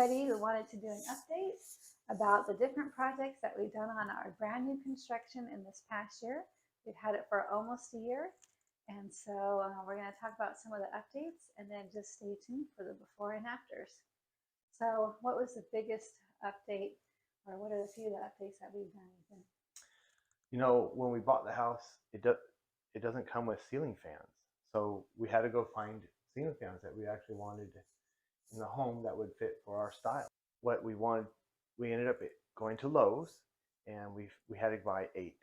everybody. We wanted to do an update about the different projects that we've done on our brand new construction in this past year. We've had it for almost a year. And so we're going to talk about some of the updates and then just stay tuned for the before and afters. So what was the biggest update, or what are the few updates that we've done, Ethan? You know, when we bought the house, it doesn't come with ceiling fans. So we had to go find ceiling fans that we actually wanted in the home that would fit for our style. What we wanted, we ended up going to Lowe's, and we had to buy 8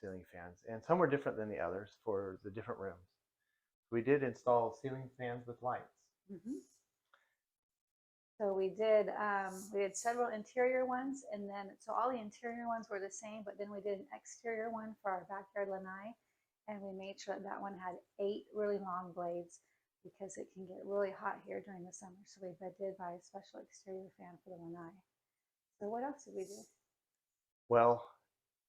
ceiling fans, and some were different than the others for the different rooms. We did install ceiling fans with lights. So we did several interior ones, and then so all the interior ones were the same, but then we did an exterior one for our backyard lanai, and we made sure that one had 8 really long blades because it can get really hot here during the summer. So we did buy a special exterior fan for the lanai. So what else did we do? Well,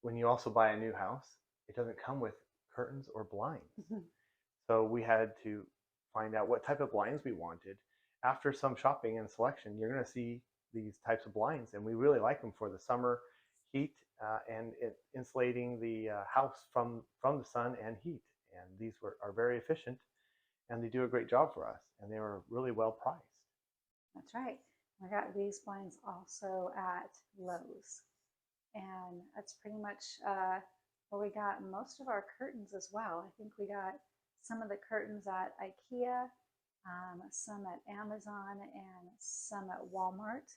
when you also buy a new house, it doesn't come with curtains or blinds. So we had to find out what type of blinds we wanted. After some shopping and selection, you're going to see these types of blinds, and we really like them for the summer heat and insulating the house from the sun and heat. And these are very efficient, and they do a great job for us, and they were really well priced. That's right. I got these blinds also at Lowe's, and that's pretty much where we got most of our curtains as well. I think we got some of the curtains at Ikea, some at Amazon, and some at Walmart,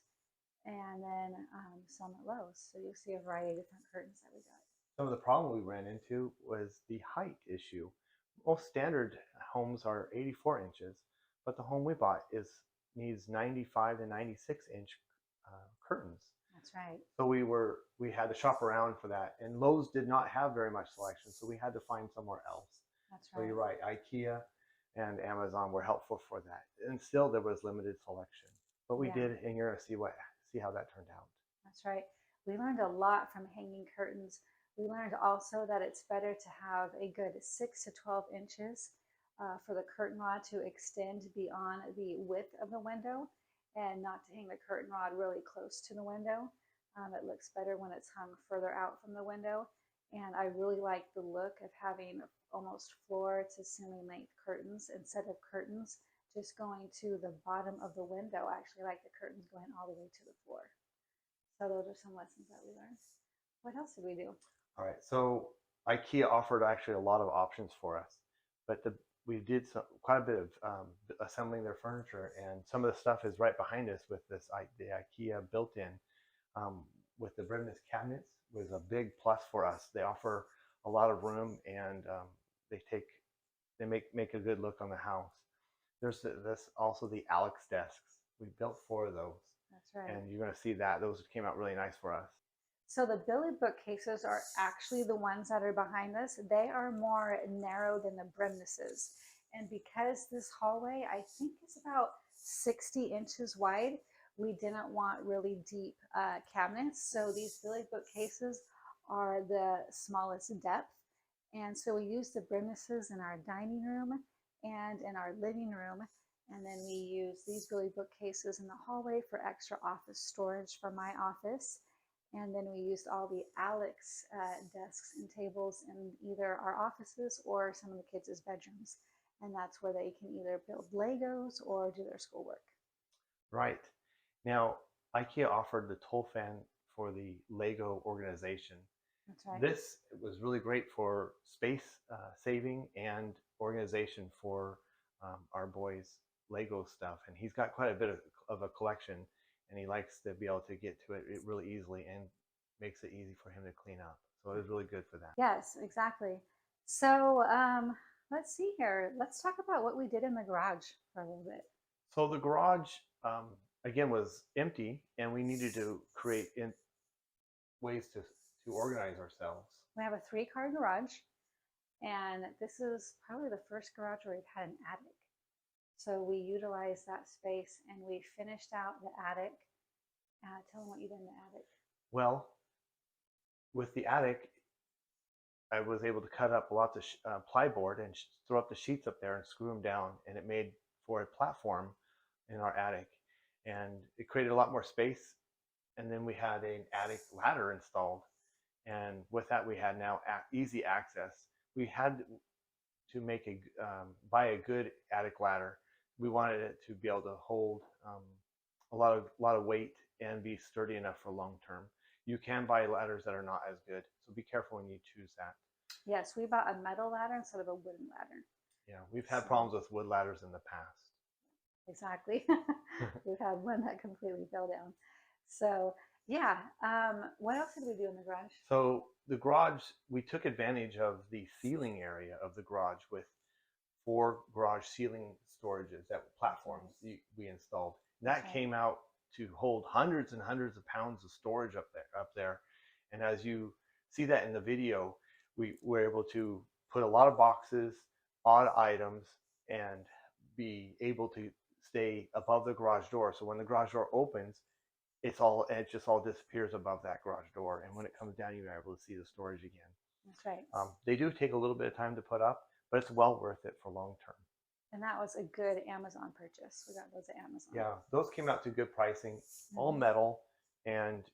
and then some at Lowe's. So you'll see a variety of different curtains that we got. Some of the problem we ran into was the height issue. Most standard homes are 84 inches, but the home we bought needs 95 to 96 inch curtains. That's right. So we had to shop around for that, and Lowe's did not have very much selection, so we had to find somewhere else. That's right. So you're right, Ikea and Amazon were helpful for that, and still there was limited selection. But we did, and you're gonna see how that turned out. That's right. We learned a lot from hanging curtains. We learned also that it's better to have a good 6 to 12 inches for the curtain rod to extend beyond the width of the window, and not to hang the curtain rod really close to the window. It looks better when it's hung further out from the window. And I really like the look of having almost floor to ceiling length curtains instead of curtains just going to the bottom of the window. I actually like the curtains going all the way to the floor. So those are some lessons that we learned. What else did we do? All right, so Ikea offered actually a lot of options for us, but we did quite a bit of assembling their furniture, and some of the stuff is right behind us with the Ikea built-in. With the brimless cabinets was a big plus for us. They offer a lot of room, and they make a good look on the house. There's also the Alex desks. We built 4 of those. That's right. And you're going to see that those came out really nice for us. So the Billy bookcases are actually the ones that are behind us. They are more narrow than the brimnesses. And because this hallway, I think, is about 60 inches wide, we didn't want really deep cabinets. So these Billy bookcases are the smallest depth. And so we use the brimnesses in our dining room and in our living room. And then we use these Billy bookcases in the hallway for extra office storage for my office. And then we used all the Alex desks and tables in either our offices or some of the kids' bedrooms. And that's where they can either build Legos or do their schoolwork. Right. Now, Ikea offered the toll fan for the Lego organization. That's right. This was really great for space saving and organization for our boy's Lego stuff. And he's got quite a bit of a collection, and he likes to be able to get to it really easily, and makes it easy for him to clean up. So it was really good for that. Yes, exactly. So let's see here. Let's talk about what we did in the garage for a little bit. So the garage, again, was empty, and we needed to create ways to organize ourselves. We have a 3-car garage, and this is probably the first garage where we've had an attic. So we utilized that space, and we finished out the attic. Tell them what you did in the attic. Well, with the attic, I was able to cut up lots of plyboard and throw up the sheets up there and screw them down, and it made for a platform in our attic. and it created a lot more space. And then we had an attic ladder installed, and with that we had now easy access. We had to make buy a good attic ladder. We wanted it to be able to hold a lot of weight and be sturdy enough for long term. You can buy ladders that are not as good, so be careful when you choose that. Yes, we bought a metal ladder instead of a wooden ladder. Yeah, we've had So, problems with wood ladders in the past. exactly. We've had one that completely fell down. So, yeah. What else did we do in the garage? So the garage, we took advantage of the ceiling area of the garage with 4 garage ceiling storages, that platforms we installed. That came out to hold hundreds and hundreds of pounds of storage up there. And as you see that in the video, we were able to put a lot of boxes, odd items, and be able to stay above the garage door. So when the garage door opens, it just all disappears above that garage door. And when it comes down, you're able to see the storage again. That's right. They do take a little bit of time to put up, but it's well worth it for long term. And that was a good Amazon purchase. We got those at Amazon. Yeah, those came out to good pricing, all metal, and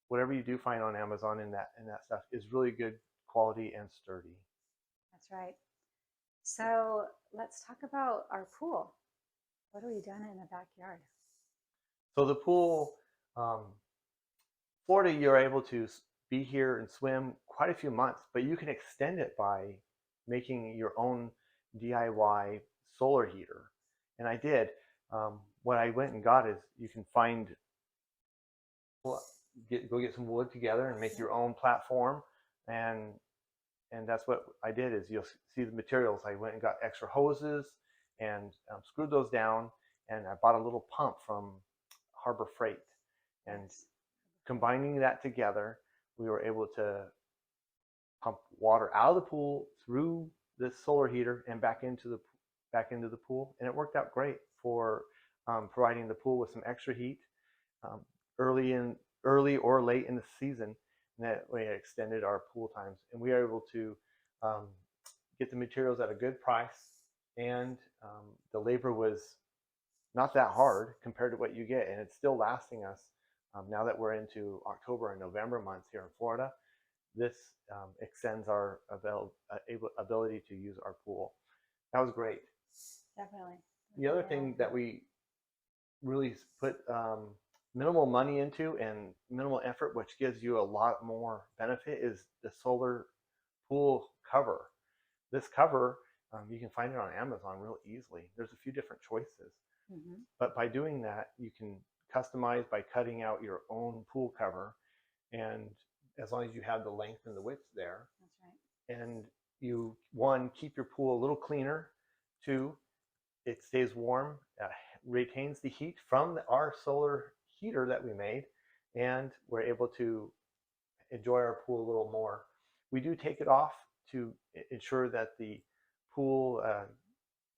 whatever you do find on Amazon in that stuff is really good quality and sturdy. That's right. So let's talk about our pool. What are we doing in the backyard? So the pool, Florida, you're able to be here and swim quite a few months, but you can extend it by making your own DIY solar heater. And I did. What I went and got is you can find, go get some wood together and make your own platform, and that's what I did. Is you'll see the materials. I went and got extra hoses and screwed those down, and I bought a little pump from Harbor Freight, and combining that together, we were able to pump water out of the pool through this solar heater and back into the pool, and it worked out great for providing the pool with some extra heat early or late in the season. And that way, it extended our pool times, and we are able to get the materials at a good price, and the labor was not that hard compared to what you get, and it's still lasting us now that we're into October and November months here in Florida. This extends our ability to use our pool. That was great. Definitely. The other thing that we really put minimal money into and minimal effort, which gives you a lot more benefit, is the solar pool cover. This cover, you can find it on Amazon real easily. There's a few different choices. But by doing that, you can customize by cutting out your own pool cover, and as long as you have the length and the width there. That's right. And you, one, keep your pool a little cleaner. 2, it stays warm, retains the heat from our solar heater that we made, and we're able to enjoy our pool a little more. We do take it off to ensure that the pool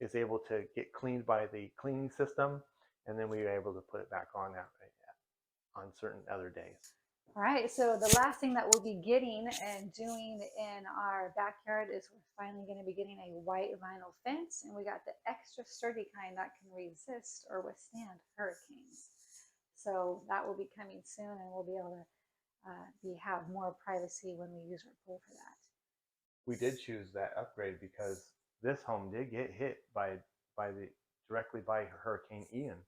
is able to get cleaned by the cleaning system, and then we are able to put it back on certain other days. All right, so the last thing that we'll be getting and doing in our backyard is we're finally going to be getting a white vinyl fence, and we got the extra sturdy kind that can resist or withstand hurricanes. So that will be coming soon, and we'll be able to have more privacy when we use our pool for that. We did choose that upgrade because this home did get hit directly by Hurricane Ian.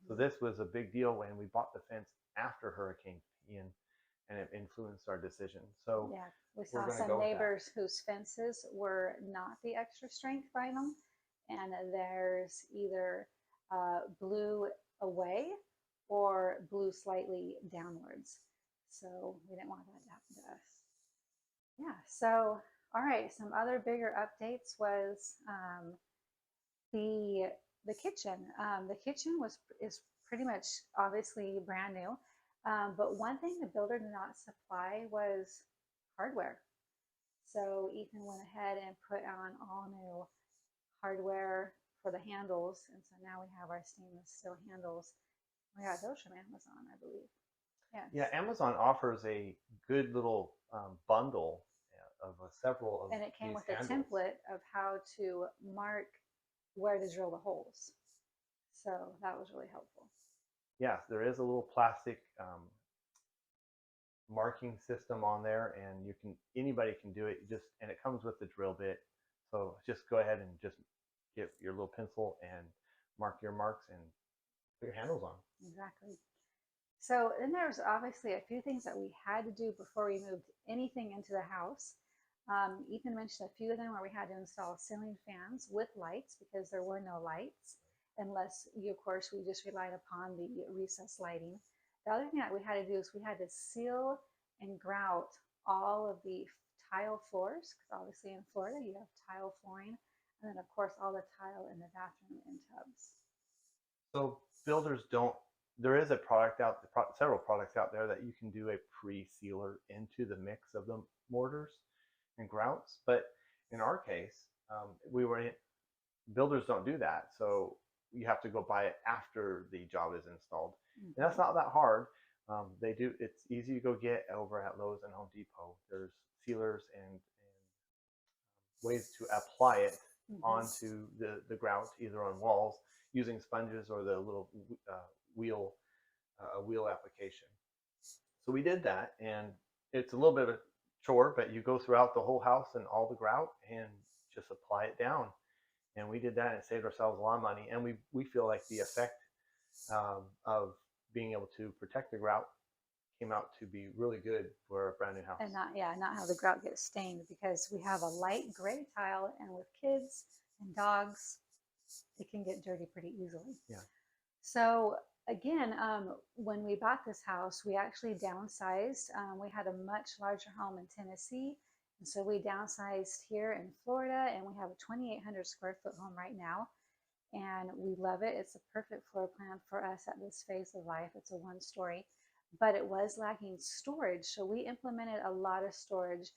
So this was a big deal when we bought the fence after Hurricane Ian, and it influenced our decision. So yeah, we saw some neighbors whose fences were not the extra strength vinyl, and theirs either blew away or blew slightly downwards. So we didn't want that to happen to us. Yeah, so all right, some other bigger updates was the kitchen. The kitchen is pretty much obviously brand new, but one thing the builder did not supply was hardware. So Ethan went ahead and put on all new hardware for the handles, and so now we have our stainless steel handles. We got those from Amazon, I believe. Yes. Yeah, Amazon offers a good little bundle of several of and it came these with handles. a template of how to mark where to drill the holes. So that was really helpful. yes, there is a little plastic marking system on there, and anybody can do it. And it comes with the drill bit. So just go ahead and just get your little pencil and mark your marks and put your handles on. Exactly. So then there's obviously a few things that we had to do before we moved anything into the house. Ethan mentioned a few of them where we had to install ceiling fans with lights because there were no lights, unless you, of course, we just relied upon the recessed lighting. The other thing that we had to do is we had to seal and grout all of the tile floors, because obviously in Florida you have tile flooring, and then of course all the tile in the bathroom and tubs. So builders don't. There is a product out, several products out there that you can do a pre-sealer into the mix of the mortars and grouts. But in our case, builders don't do that. So you have to go buy it after the job is installed, and that's not that hard. They do. It's easy to go get over at Lowe's and Home Depot. There's sealers and ways to apply it onto the grout, either on walls using sponges or the little wheel application. So we did that, and it's a little bit of a chore, but you go throughout the whole house and all the grout and just apply it down. And we did that, and it saved ourselves a lot of money. And we feel like the effect of being able to protect the grout came out to be really good for a brand new house. And not have the grout get stained, because we have a light gray tile, and with kids and dogs, it can get dirty pretty easily. Yeah. So again, when we bought this house, we actually downsized. We had a much larger home in Tennessee, and so we downsized here in Florida, and we have a 2,800 square foot home right now, and we love it. It's a perfect floor plan for us at this phase of life. It's a one-story, but it was lacking storage, so we implemented a lot of storage.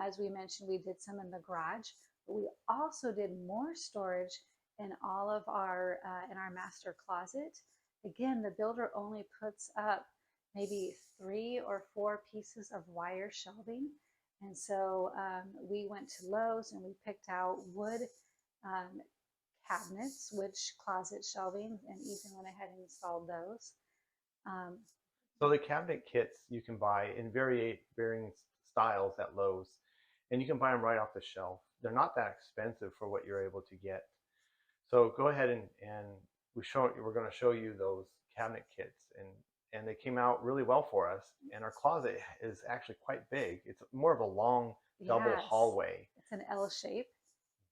As we mentioned, we did some in the garage, but we also did more storage in all of our in our master closet. Again, the builder only puts up maybe 3 or 4 pieces of wire shelving, and so we went to Lowe's and we picked out wood cabinets, which closet shelving, and Ethan went ahead and installed those. So the cabinet kits you can buy in varying styles at Lowe's, and you can buy them right off the shelf. They're not that expensive for what you're able to get. So go ahead and we're going to show you those cabinet kits, and they came out really well for us. And our closet is actually quite big. It's more of a long double hallway. It's an L shape.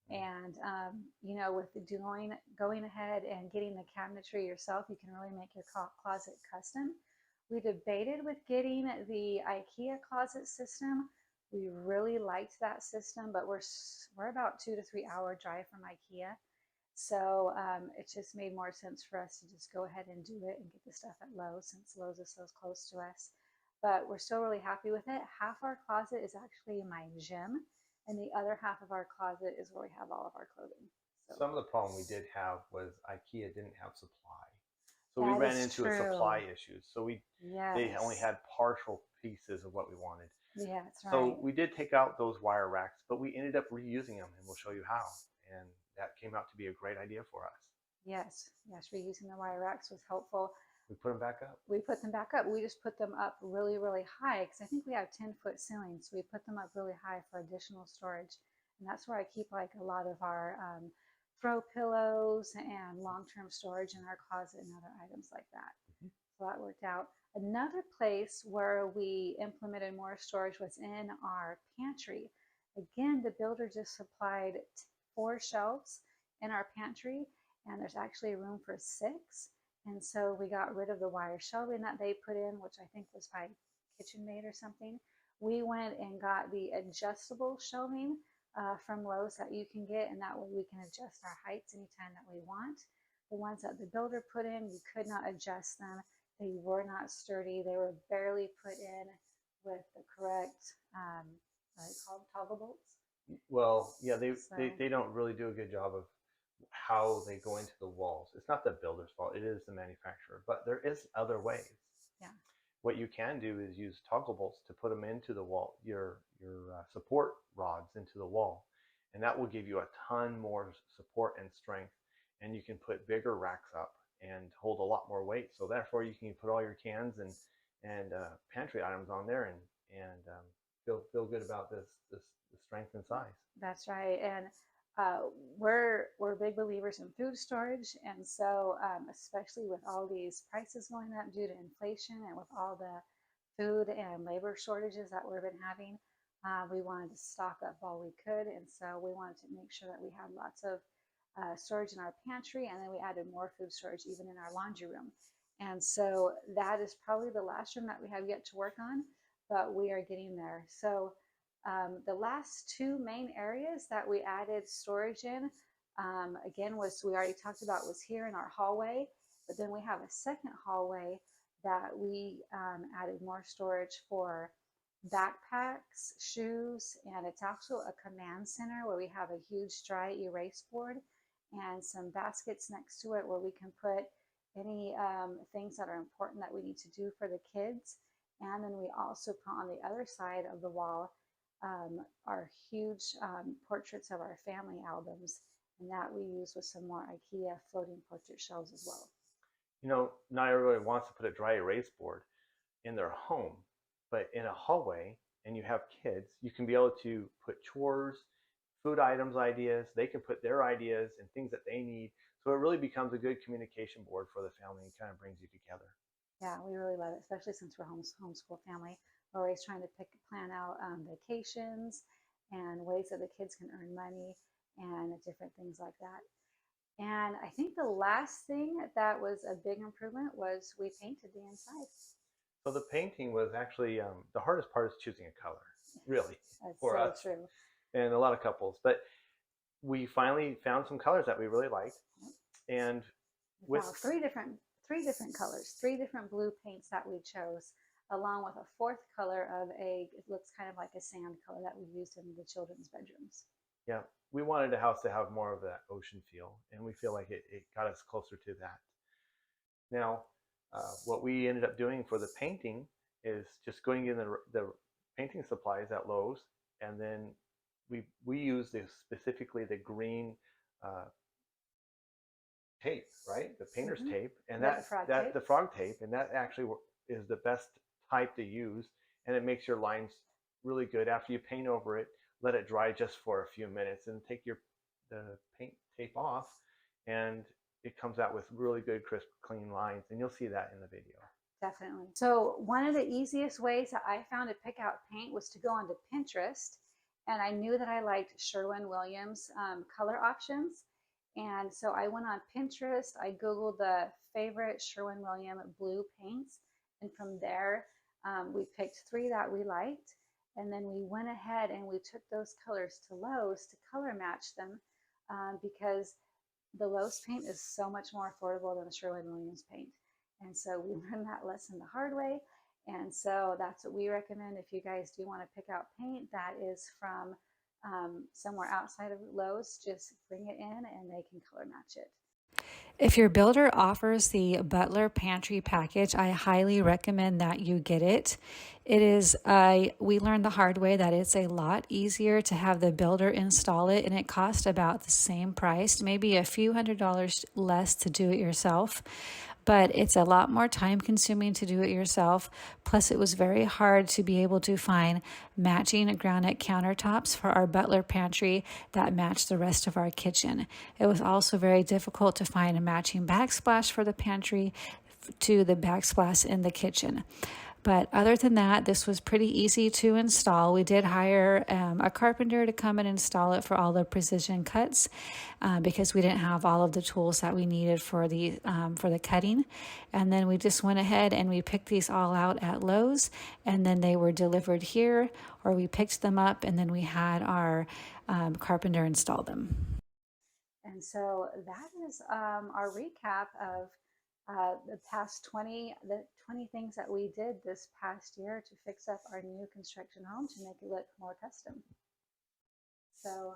And you know, with going ahead and getting the cabinetry yourself, you can really make your closet custom. We debated with getting the Ikea closet system. We really liked that system, but we're about 2 to 3 hour drive from Ikea. So it just made more sense for us to just go ahead and do it and get the stuff at Lowe's, since Lowe's is so close to us. But we're still really happy with it. Half our closet is actually my gym, and the other half of our closet is where we have all of our clothing. So some of the problem we did have was Ikea didn't have supply. So we ran into a supply issue. So they only had partial pieces of what we wanted. Yeah, that's right. So we did take out those wire racks, but we ended up reusing them, and we'll show you how. And that came out to be a great idea for us. Yes, reusing the wire racks was helpful. We put them back up. We put them back up. We just put them up really, really high, because I think we have 10-foot ceilings. So we put them up really high for additional storage. And that's where I keep like a lot of our throw pillows and long-term storage in our closet and other items like that. So that worked out. Another place where we implemented more storage was in our pantry. Again, the builder just supplied 4 shelves in our pantry, and there's actually room for 6. And so we got rid of the wire shelving that they put in, which I think was by KitchenMaid or something. We went and got the adjustable shelving from Lowe's that you can get, and that way we can adjust our heights anytime that we want. The ones that the builder put in, you could not adjust them. They were not sturdy. They were barely put in with the correct, what are they called, toggle bolts? Well, yeah, they don't really do a good job of how they go into the walls. It's not the builder's fault. It is the manufacturer. But there is other ways. Yeah. What you can do is use toggle bolts to put them into the wall, your support rods into the wall, and that will give you a ton more support and strength. And you can put bigger racks up and hold a lot more weight. So therefore, you can put all your cans and pantry items on there and feel good about the strength and size. That's right. And we're big believers in food storage, and so especially with all these prices going up due to inflation and with all the food and labor shortages that we've been having, we wanted to stock up all we could, and so we wanted to make sure that we had lots of storage in our pantry, and then we added more food storage even in our laundry room. And so that is probably the last room that we have yet to work on, but we are getting there. So the last two main areas that we added storage in, again, was we already talked about was here in our hallway, but then we have a second hallway that we added more storage for backpacks, shoes, and it's also a command center where we have a huge dry erase board and some baskets next to it where we can put any things that are important that we need to do for the kids. And then we also put on the other side of the wall our huge portraits of our family albums, and that we use with some more Ikea floating portrait shelves as well. You know, not everybody wants to put a dry erase board in their home, but in a hallway, and you have kids, you can be able to put chores, food items ideas. They can put their ideas and things that they need. So it really becomes a good communication board for the family and kind of brings you together. Yeah, we really love it, especially since we're homeschool family. We're always trying to plan out vacations and ways that the kids can earn money and different things like that. And I think the last thing that was a big improvement was we painted the inside. So the painting was actually the hardest part is choosing a color, really, That's for so us true. and a lot of couples. But we finally found some colors that we really liked, and with Wow, three different colors, three different blue paints that we chose, along with a fourth color of it looks kind of like a sand color that we used in the children's bedrooms. yeah, we wanted the house to have more of that ocean feel, and we feel like it got us closer to that. Now, what we ended up doing for the painting is just going in the painting supplies at Lowe's, and then we use specifically the green uh, tape, right? The painter's Mm-hmm. tape, and Yeah, the frog tape. the frog tape, and that actually is the best type to use, and it makes your lines really good. After you paint over it, let it dry just for a few minutes, and take the paint tape off, and it comes out with really good, crisp, clean lines, and you'll see that in the video. Definitely. So one of the easiest ways that I found to pick out paint was to go onto Pinterest, and I knew that I liked Sherwin Williams color options. And so I went on Pinterest, I Googled the favorite Sherwin Williams blue paints, and from there we picked three that we liked. And then we went ahead and we took those colors to Lowe's to color match them because the Lowe's paint is so much more affordable than the Sherwin Williams paint. And so we learned that lesson the hard way. And so that's what we recommend if you guys do want to pick out paint that is from somewhere outside of Lowe's, just bring it in and they can color match it. If your builder offers the Butler Pantry package, I highly recommend that you get it. We learned the hard way that it's a lot easier to have the builder install it, and it costs about the same price, maybe a few $100s less to do it yourself. But it's a lot more time consuming to do it yourself. Plus, it was very hard to be able to find matching granite countertops for our Butler pantry that matched the rest of our kitchen. It was also very difficult to find a matching backsplash for the pantry to the backsplash in the kitchen. But other than that, this was pretty easy to install. We did hire a carpenter to come and install it for all the precision cuts because we didn't have all of the tools that we needed for the cutting. And then we just went ahead and we picked these all out at Lowe's, and then they were delivered here, or we picked them up and then we had our carpenter install them. And so that is our recap of the 20 things that we did this past year to fix up our new construction home to make it look more custom. So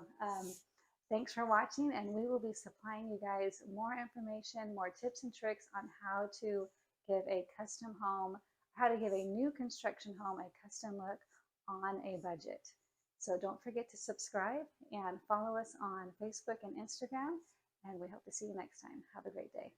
thanks for watching, and we will be supplying you guys more information, more tips and tricks on how to give a custom home, how to give a new construction home a custom look on a budget. So don't forget to subscribe and follow us on Facebook and Instagram, and we hope to see you next time. Have a great day.